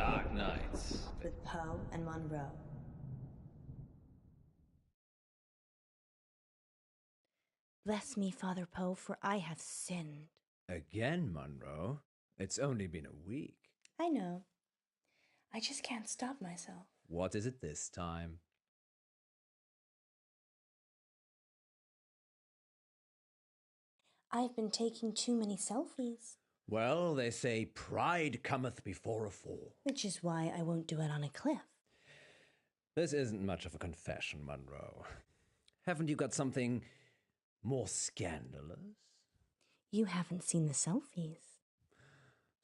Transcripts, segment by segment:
Dark Nights. With Poe and Munro. Bless me, Father Poe, for I have sinned. Again, Munro? It's only been a week. I know. I just can't stop myself. What is it this time? I've been taking too many selfies. Well, they say pride cometh before a fall. Which is why I won't do it on a cliff. This isn't much of a confession, Munro. Haven't you got something more scandalous? You haven't seen the selfies.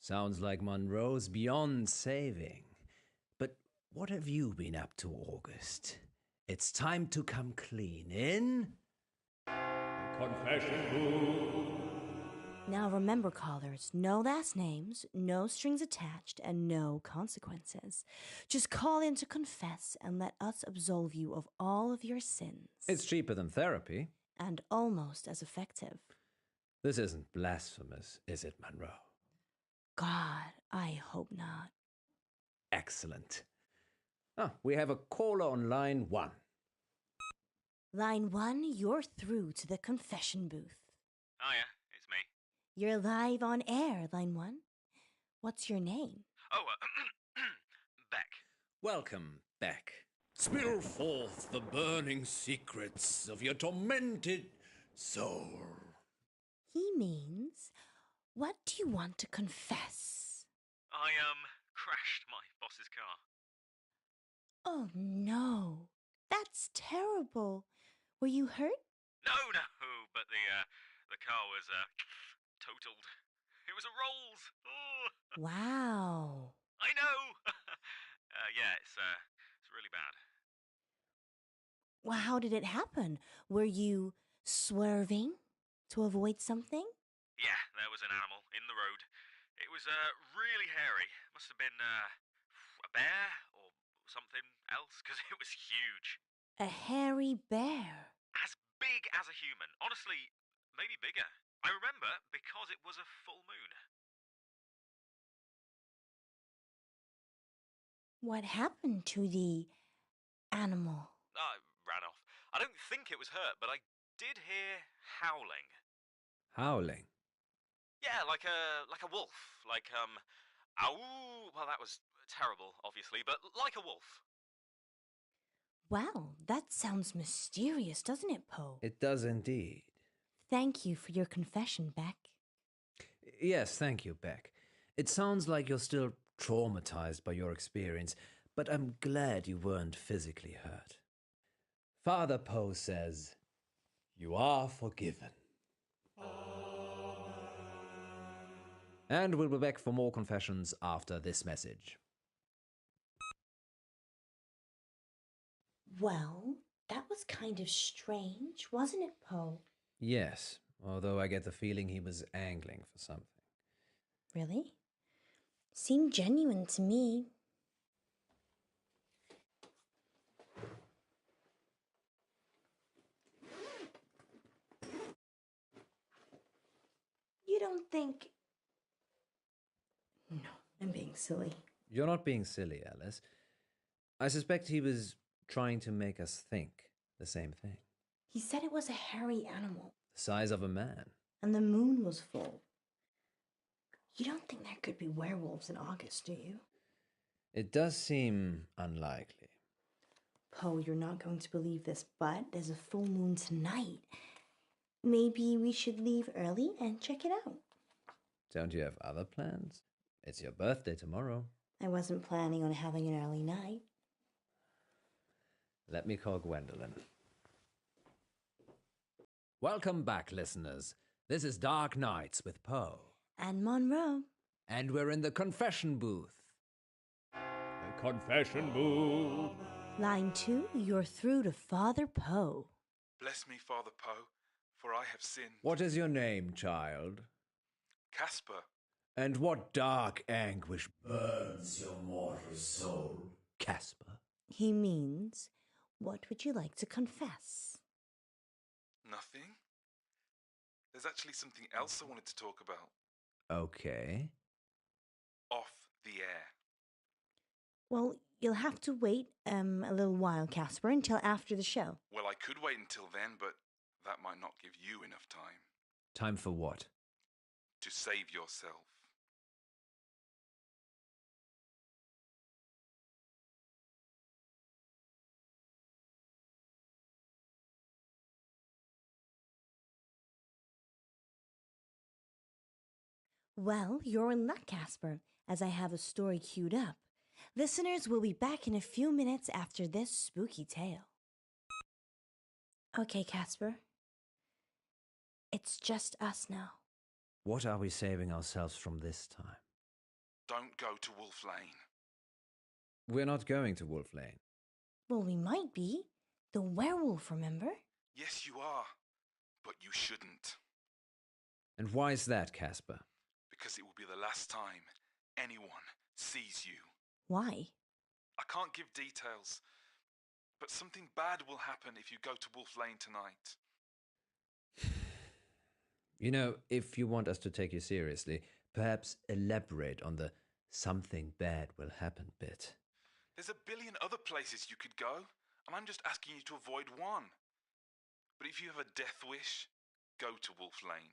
Sounds like Munro's beyond saving. But what have you been up to, August? It's time to come clean in confession booth. Now remember, callers, no last names, no strings attached, and no consequences. Just call in to confess and let us absolve you of all of your sins. It's cheaper than therapy. And almost as effective. This isn't blasphemous, is it, Munro? God, I hope not. Excellent. We have a caller on line 1. Line 1, you're through to the confession booth. Hiya, it's me. You're live on air, Line 1. What's your name? Oh, Beck. Welcome, Beck. Spill forth the burning secrets of your tormented soul. He means, what do you want to confess? I, crashed my boss's car. Oh, no. That's terrible. Were you hurt? No, but the car was, totaled. It was a Rolls. Oh. Wow. I know. Yeah, it's really bad. Well, how did it happen? Were you swerving to avoid something? Yeah, there was an animal in the road. It was, really hairy. Must have been, a bear or something else, because it was huge. A hairy bear. As big as a human. Honestly, maybe bigger. I remember because it was a full moon. What happened to the animal? I ran off. I don't think it was hurt, but I did hear howling. Howling? Yeah, like a wolf. Like, ow. Well, that was terrible, obviously, but like a wolf. Well, that sounds mysterious, doesn't it, Poe? It does indeed. Thank you for your confession, Beck. Yes, thank you, Beck. It sounds like you're still traumatized by your experience, but I'm glad you weren't physically hurt. Father Poe says, you are forgiven. And we'll be back for more confessions after this message. Well, that was kind of strange, wasn't it, Poe? Yes, although I get the feeling he was angling for something. Really? Seemed genuine to me. You don't think... No, I'm being silly. You're not being silly, Alice. I suspect he was trying to make us think the same thing. He said it was a hairy animal. The size of a man. And the moon was full. You don't think there could be werewolves in August, do you? It does seem unlikely. Poe, you're not going to believe this, but there's a full moon tonight. Maybe we should leave early and check it out. Don't you have other plans? It's your birthday tomorrow. I wasn't planning on having an early night. Let me call Gwendolyn. Welcome back, listeners. This is Dark Nights with Poe. And Munro. And we're in the confession booth. The confession booth. Line 2, you're through to Father Poe. Bless me, Father Poe, for I have sinned. What is your name, child? Casper. And what dark anguish burns your mortal soul, Casper? He means, what would you like to confess? Nothing. There's actually something else I wanted to talk about. Okay. Off the air. Well, you'll have to wait a little while, Casper, until after the show. Well, I could wait until then, but that might not give you enough time. Time for what? To save yourself. Well, you're in luck, Casper, as I have a story queued up. Listeners will be back in a few minutes after this spooky tale. Okay, Casper. It's just us now. What are we saving ourselves from this time? Don't go to Wolf Lane. We're not going to Wolf Lane. Well, we might be. The werewolf, remember? Yes, you are. But you shouldn't. And why is that, Casper? Because it will be the last time anyone sees you. Why? I can't give details, but something bad will happen if you go to Wolf Lane tonight. You know, if you want us to take you seriously, perhaps elaborate on the something bad will happen bit. There's a billion other places you could go, and I'm just asking you to avoid one. But if you have a death wish, go to Wolf Lane.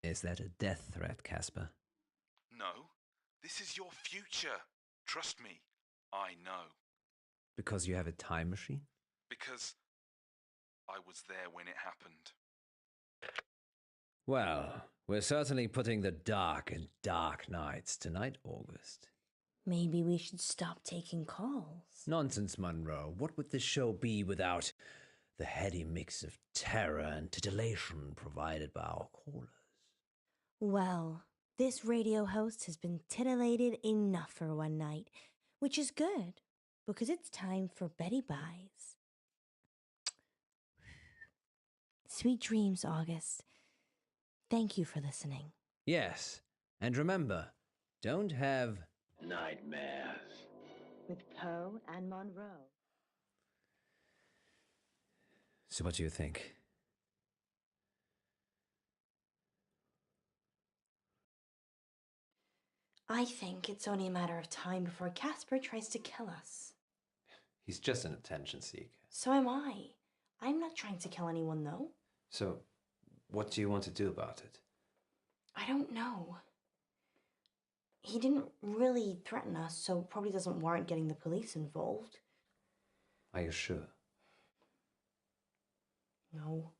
Is that a death threat, Casper? No, this is your future. Trust me, I know. Because you have a time machine? Because I was there when it happened. Well, we're certainly putting the dark in dark nights tonight, August. Maybe we should stop taking calls. Nonsense, Munro. What would this show be without the heady mix of terror and titillation provided by our callers? Well, this radio host has been titillated enough for one night, which is good, because it's time for Betty Buys. Sweet dreams, August. Thank you for listening. Yes, and remember, don't have nightmares. With Poe and Munro. So what do you think? I think it's only a matter of time before Casper tries to kill us. He's just an attention seeker. So am I. I'm not trying to kill anyone, though. So, what do you want to do about it? I don't know. He didn't really threaten us, so probably doesn't warrant getting the police involved. Are you sure? No.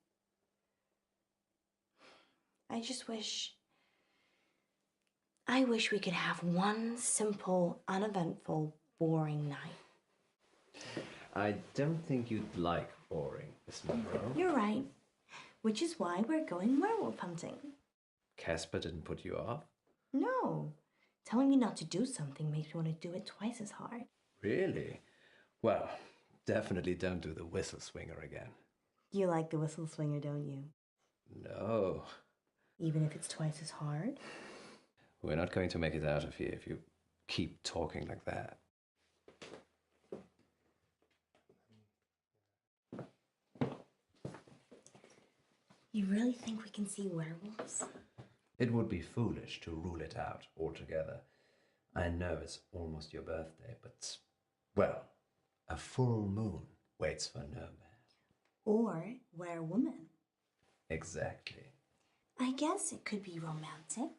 I wish we could have one simple, uneventful, boring night. I don't think you'd like boring, Miss Munro. You're right. Which is why we're going werewolf hunting. Casper didn't put you off? No. Telling me not to do something makes me want to do it twice as hard. Really? Well, definitely don't do the whistle swinger again. You like the whistle swinger, don't you? No. Even if it's twice as hard? We're not going to make it out of here if you keep talking like that. You really think we can see werewolves? It would be foolish to rule it out altogether. I know it's almost your birthday, but, well, a full moon waits for no man. Or werewoman. Exactly. I guess it could be romantic.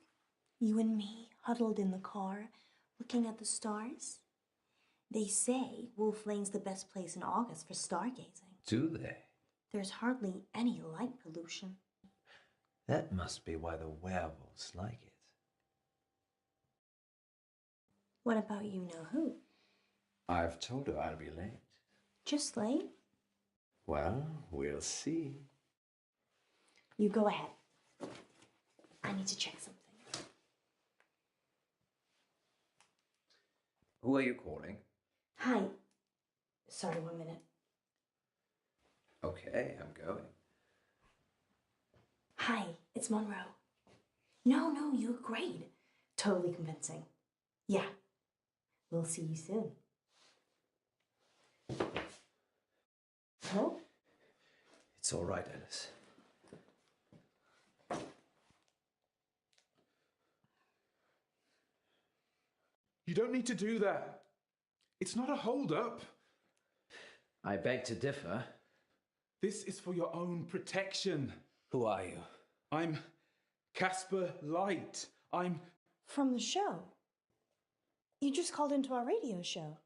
You and me, huddled in the car, looking at the stars. They say Wolf Lane's the best place in August for stargazing. Do they? There's hardly any light pollution. That must be why the werewolves like it. What about you know who? I've told her I'll be late. Just late? Well, we'll see. You go ahead. I need to check something. Who are you calling? Hi. Sorry, 1 minute. Okay, I'm going. Hi, it's Munro. No, you were great. Totally convincing. Yeah. We'll see you soon. Oh? It's all right, Alice. You don't need to do that. It's not a hold-up. I beg to differ. This is for your own protection. Who are you? I'm Casper Light. I'm... From the show. You just called into our radio show.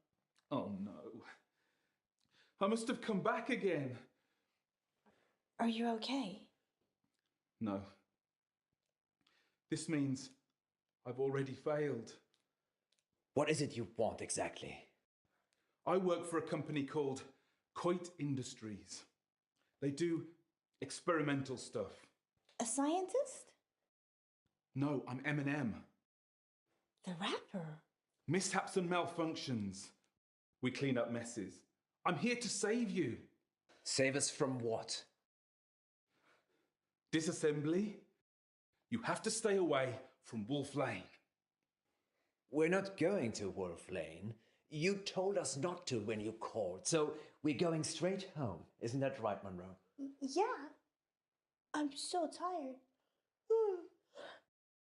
Oh, no. I must have come back again. Are you okay? No. This means I've already failed. What is it you want exactly? I work for a company called Coit Industries. They do experimental stuff. A scientist? No, I'm Eminem. The rapper? Mishaps and malfunctions. We clean up messes. I'm here to save you. Save us from what? Disassembly. You have to stay away from Wolf Lane. We're not going to Wolf Lane. You told us not to when you called, so we're going straight home. Isn't that right, Munro? Yeah. I'm so tired.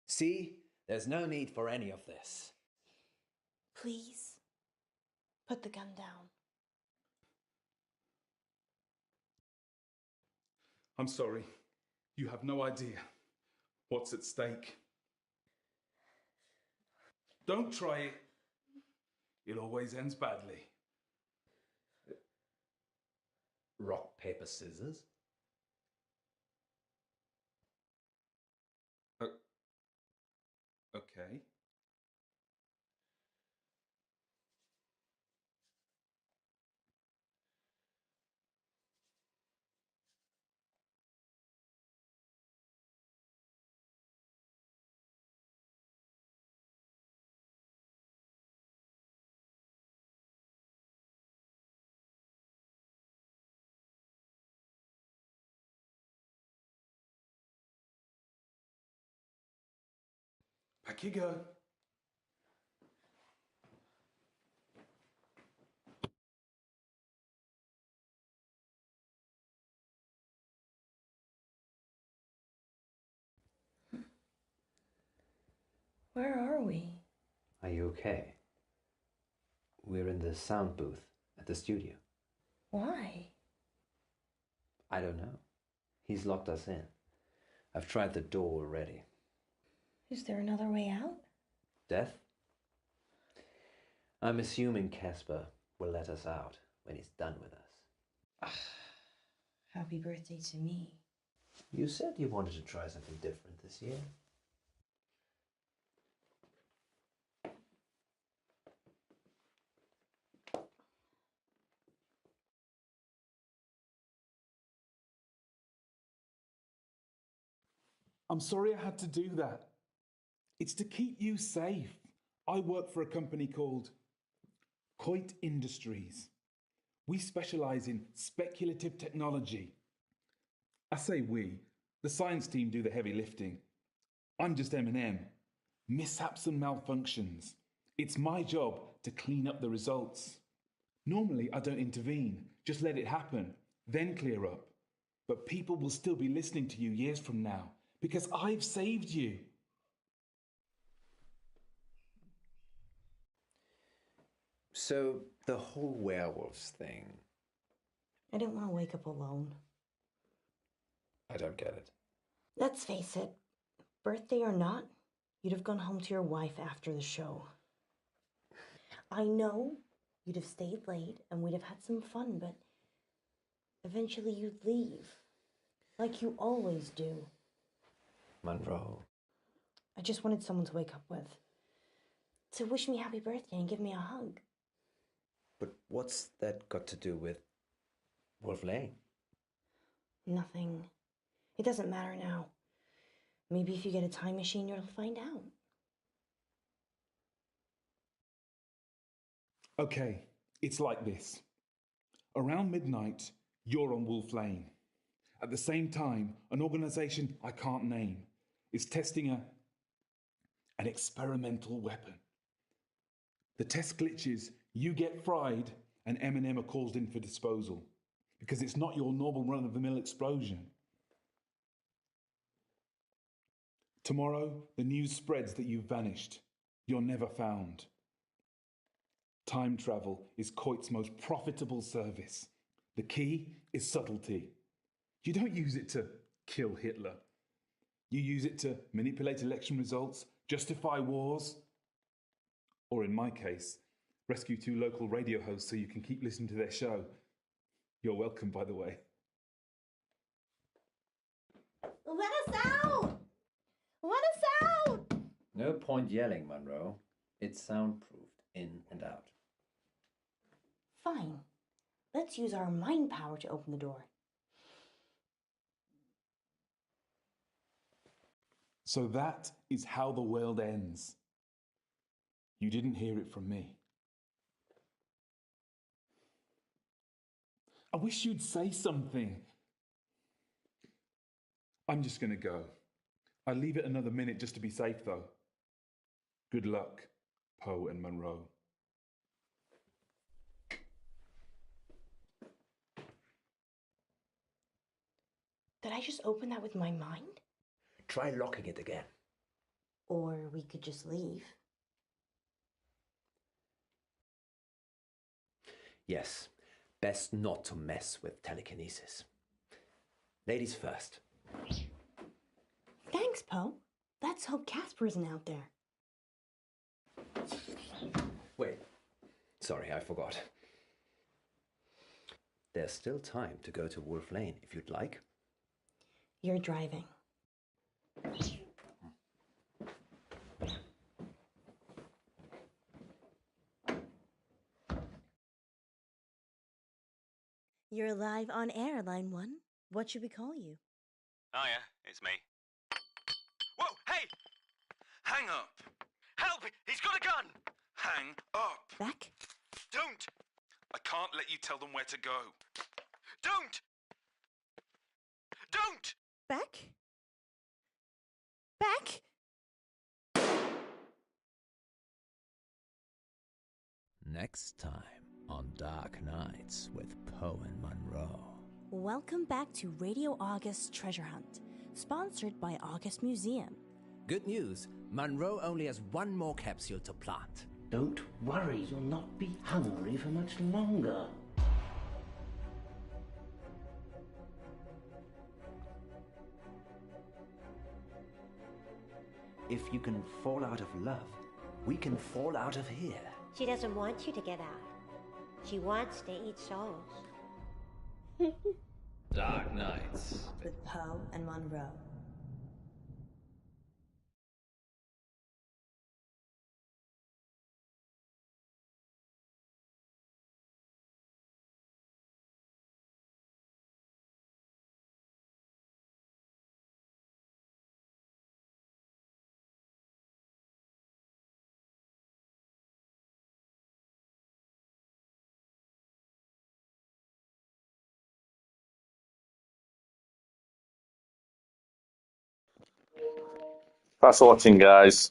See? There's no need for any of this. Please, put the gun down. I'm sorry. You have no idea what's at stake. Don't try it. It always ends badly. Rock, paper, scissors? Okay. Back you go. Where are we? Are you okay? We're in the sound booth at the studio. Why? I don't know. He's locked us in. I've tried the door already. Is there another way out? Death? I'm assuming Casper will let us out when he's done with us. Happy birthday to me. You said you wanted to try something different this year. I'm sorry I had to do that. It's to keep you safe. I work for a company called Coit Industries. We specialize in speculative technology. I say we. The science team do the heavy lifting. I'm just M&M. Mishaps and malfunctions. It's my job to clean up the results. Normally, I don't intervene. Just let it happen, then clear up. But people will still be listening to you years from now because I've saved you. So, the whole werewolves thing, I didn't want to wake up alone. I don't get it. Let's face it, birthday or not, you'd have gone home to your wife after the show. I know you'd have stayed late and we'd have had some fun, but eventually you'd leave. Like you always do. Munro. I just wanted someone to wake up with. To wish me happy birthday and give me a hug. But what's that got to do with Wolf Lane? Nothing. It doesn't matter now. Maybe if you get a time machine, you'll find out. Okay, it's like this. Around midnight, you're on Wolf Lane. At the same time, an organisation I can't name is testing an experimental weapon. The test glitches, you get fried, and M&M are called in for disposal because it's not your normal run-of-the-mill explosion. Tomorrow, the news spreads that you've vanished. You're never found. Time travel is Coit's most profitable service. The key is subtlety. You don't use it to kill Hitler. You use it to manipulate election results, justify wars, or in my case, rescue 2 local radio hosts so you can keep listening to their show. You're welcome, by the way. Let us out! Let us out! No point yelling, Munro. It's soundproofed in and out. Fine. Let's use our mind power to open the door. So that is how the world ends. You didn't hear it from me. I wish you'd say something. I'm just going to go. I'll leave it another minute just to be safe, though. Good luck, Poe and Munro. Did I just open that with my mind? Try locking it again. Or we could just leave. Yes, best not to mess with telekinesis. Ladies first. Thanks, Poe. Let's hope Casper isn't out there. Wait. Sorry, I forgot. There's still time to go to Wolf Lane if you'd like. You're driving. You're live on air, Line 1. What should we call you? Oh yeah, it's me. Whoa, hey! Hang up! Help! He's got a gun! Hang up! Beck? Don't! I can't let you tell them where to go. Don't! Don't! Beck? Beck? Next time on Dark Nights with Poe and Munro. Welcome back to Radio August Treasure Hunt, sponsored by August Museum. Good news, Munro only has one more capsule to plant. Don't worry, you'll not be hungry for much longer. If you can fall out of love, we can fall out of here. She doesn't want you to get out. She wants to eat souls. Dark Nights. With Poe and Munro. Thanks for watching, guys.